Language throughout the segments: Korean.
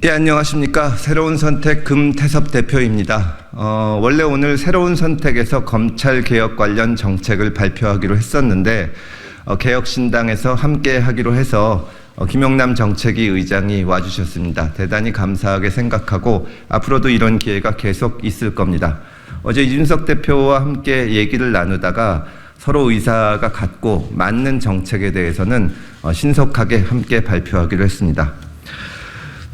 예, 안녕하십니까. 새로운 선택 금태섭 대표입니다. 원래 오늘 새로운 선택에서 검찰개혁 관련 정책을 발표하기로 했었는데 개혁신당에서 함께 하기로 해서 김용남 정책위 의장이 와주셨습니다. 대단히 감사하게 생각하고 앞으로도 이런 기회가 계속 있을 겁니다. 어제 이준석 대표와 함께 얘기를 나누다가 서로 의사가 같고 맞는 정책에 대해서는 신속하게 함께 발표하기로 했습니다.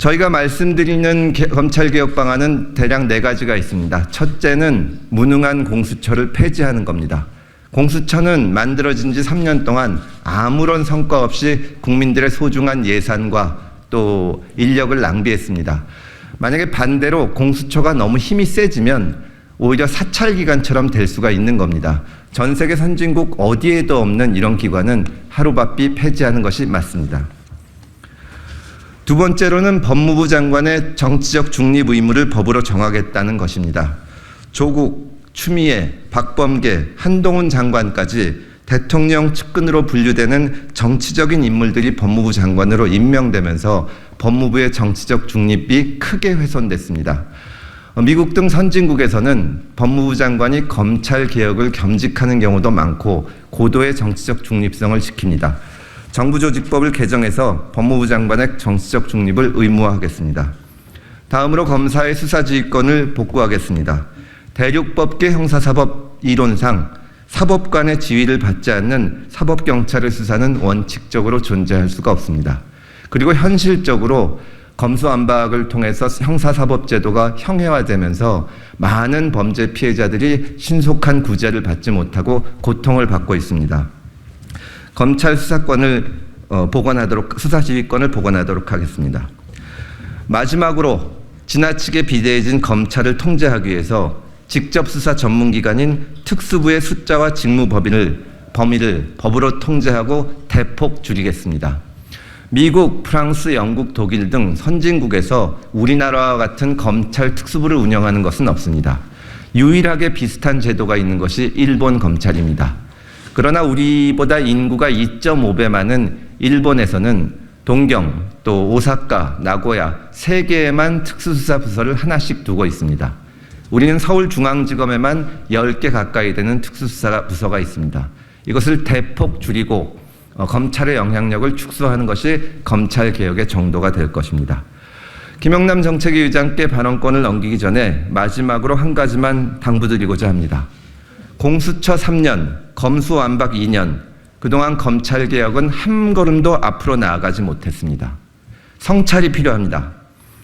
저희가 말씀드리는 검찰개혁 방안은 대략 4가지가 있습니다. 첫째는 무능한 공수처를 폐지하는 겁니다. 공수처는 만들어진 지 3년 동안 아무런 성과 없이 국민들의 소중한 예산과 또 인력을 낭비했습니다. 만약에 반대로 공수처가 너무 힘이 세지면 오히려 사찰기관처럼 될 수가 있는 겁니다. 전 세계 선진국 어디에도 없는 이런 기관은 하루바삐 폐지하는 것이 맞습니다. 두 번째로는 법무부 장관의 정치적 중립 의무를 법으로 정하겠다는 것입니다. 조국, 추미애, 박범계, 한동훈 장관까지 대통령 측근으로 분류되는 정치적인 인물들이 법무부 장관으로 임명되면서 법무부의 정치적 중립이 크게 훼손됐습니다. 미국 등 선진국에서는 법무부 장관이 검찰 개혁을 겸직하는 경우도 많고 고도의 정치적 중립성을 지킵니다. 정부조직법을 개정해서 법무부 장관의 정치적 중립을 의무화하겠습니다. 다음으로 검사의 수사지휘권을 복구하겠습니다. 대륙법계 형사사법 이론상 사법관의 지휘를 받지 않는 사법경찰의 수사는 원칙적으로 존재할 수가 없습니다. 그리고 현실적으로 검수완박을 통해서 형사사법제도가 형해화되면서 많은 범죄 피해자들이 신속한 구제를 받지 못하고 고통을 받고 있습니다. 검찰 수사권을 수사지휘권을 복원하도록 하겠습니다. 마지막으로 지나치게 비대해진 검찰을 통제하기 위해서 직접 수사 전문기관인 특수부의 숫자와 직무 범위를 법으로 통제하고 대폭 줄이겠습니다. 미국, 프랑스, 영국, 독일 등 선진국에서 우리나라와 같은 검찰 특수부를 운영하는 것은 없습니다. 유일하게 비슷한 제도가 있는 것이 일본 검찰입니다. 그러나 우리보다 인구가 2.5배 많은 일본에서는 동경, 또 오사카, 나고야 3개에만 특수수사부서를 하나씩 두고 있습니다. 우리는 서울중앙지검에만 10개 가까이 되는 특수수사부서가 있습니다. 이것을 대폭 줄이고 검찰의 영향력을 축소하는 것이 검찰개혁의 정도가 될 것입니다. 김용남 정책위 의장께 발언권을 넘기기 전에 마지막으로 한 가지만 당부드리고자 합니다. 공수처 3년, 검수완박 2년, 그동안 검찰개혁은 한 걸음도 앞으로 나아가지 못했습니다. 성찰이 필요합니다.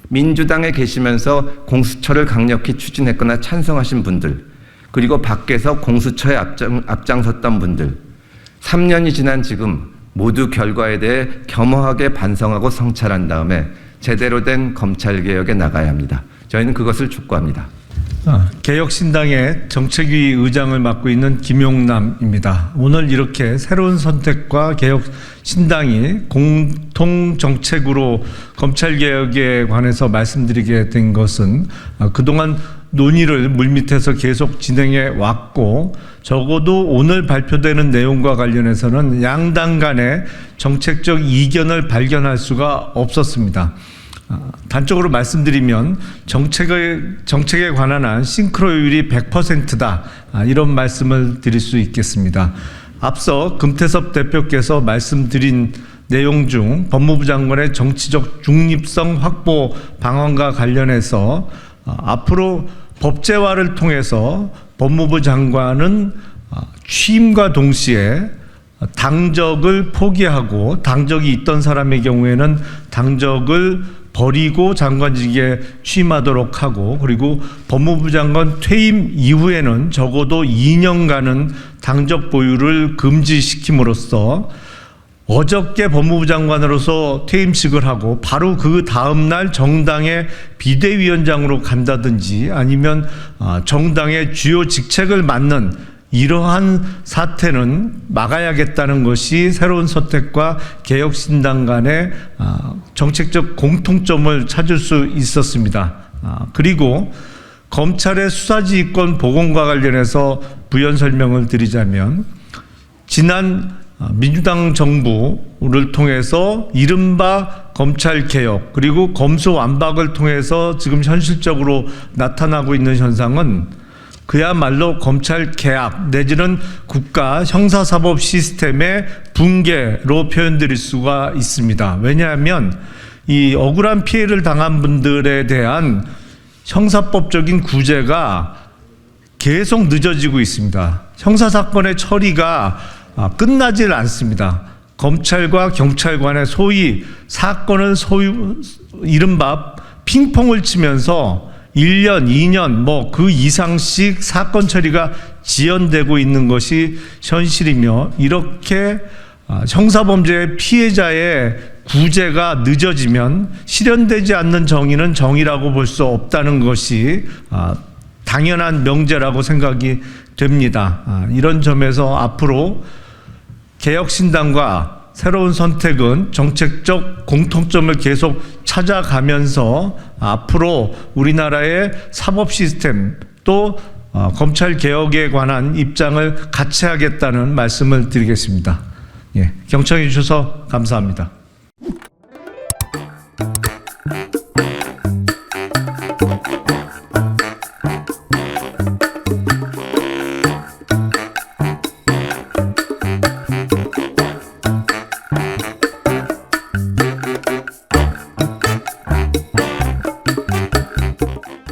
민주당에 계시면서 공수처를 강력히 추진했거나 찬성하신 분들, 그리고 밖에서 공수처에 앞장섰던 분들, 3년이 지난 지금 모두 결과에 대해 겸허하게 반성하고 성찰한 다음에 제대로 된 검찰개혁에 나가야 합니다. 저희는 그것을 촉구합니다. 개혁신당의 정책위 의장을 맡고 있는 김용남입니다. 오늘 이렇게 새로운 선택과 개혁신당이 공통정책으로 검찰개혁에 관해서 말씀드리게 된 것은 그동안 논의를 물밑에서 계속 진행해 왔고 적어도 오늘 발표되는 내용과 관련해서는 양당 간의 정책적 이견을 발견할 수가 없었습니다. 단적으로 말씀드리면 정책에 관한 한 싱크로율이 100%다 이런 말씀을 드릴 수 있겠습니다. 앞서 금태섭 대표께서 말씀드린 내용 중 법무부 장관의 정치적 중립성 확보 방안과 관련해서 앞으로 법제화를 통해서 법무부 장관은 취임과 동시에 당적을 포기하고 당적이 있던 사람의 경우에는 당적을 버리고 장관직에 취임하도록 하고 그리고 법무부 장관 퇴임 이후에는 적어도 2년간은 당적 보유를 금지시킴으로써 어저께 법무부 장관으로서 퇴임식을 하고 바로 그 다음날 정당의 비대위원장으로 간다든지 아니면 정당의 주요 직책을 맡는 이러한 사태는 막아야겠다는 것이 새로운 선택과 개혁신당 간의 정책적 공통점을 찾을 수 있었습니다. 그리고 검찰의 수사지휘권 복원과 관련해서 부연 설명을 드리자면 지난 민주당 정부를 통해서 이른바 검찰 개혁 그리고 검수 완박을 통해서 지금 현실적으로 나타나고 있는 현상은 그야말로 검찰 개혁 내지는 국가 형사사법 시스템의 붕괴로 표현드릴 수가 있습니다. 왜냐하면 이 억울한 피해를 당한 분들에 대한 형사법적인 구제가 계속 늦어지고 있습니다. 형사사건의 처리가 끝나질 않습니다. 검찰과 경찰 간의 소위 사건을 이른바 핑퐁을 치면서 1년, 2년 그 이상씩 사건 처리가 지연되고 있는 것이 현실이며 이렇게 형사범죄 피해자의 구제가 늦어지면 실현되지 않는 정의는 정의라고 볼 수 없다는 것이 당연한 명제라고 생각이 됩니다. 이런 점에서 앞으로 개혁신당과 새로운 선택은 정책적 공통점을 계속 찾아가면서 앞으로 우리나라의 사법 시스템 또 검찰 개혁에 관한 입장을 같이 하겠다는 말씀을 드리겠습니다. 경청해 주셔서 감사합니다.